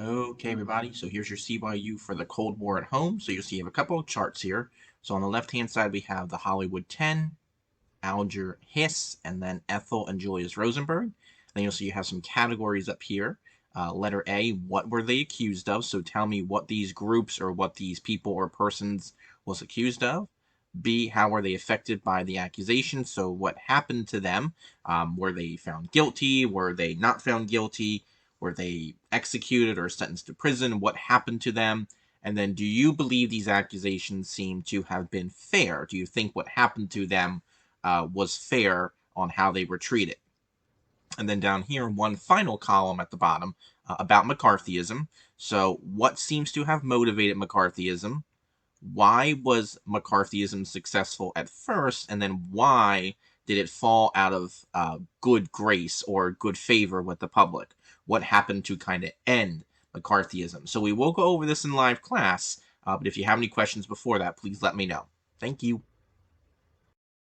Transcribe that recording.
Okay, everybody, so here's your CYU for the Cold War at home. So you'll see you have a couple of charts here. So on the left-hand side, we have the Hollywood 10, Alger Hiss, and then Ethel and Julius Rosenberg. Then you'll see you have some categories up here. Letter A, what were they accused of? So tell me what these groups or what these people or persons was accused of. B, how were they affected by the accusation? So what happened to them? Were they found guilty? Were they not found guilty? Were they executed or sentenced to prison? What happened to them? And then, do you believe these accusations seem to have been fair? Do you think what happened to them was fair on how they were treated? And then down here, one final column at the bottom about McCarthyism. So, what seems to have motivated McCarthyism? Why was McCarthyism successful at first? And then, why did it fall out of good grace or good favor with the public? What happened to kind of end McCarthyism? So, we will go over this in live class. But if you have any questions before that, please let me know. Thank you.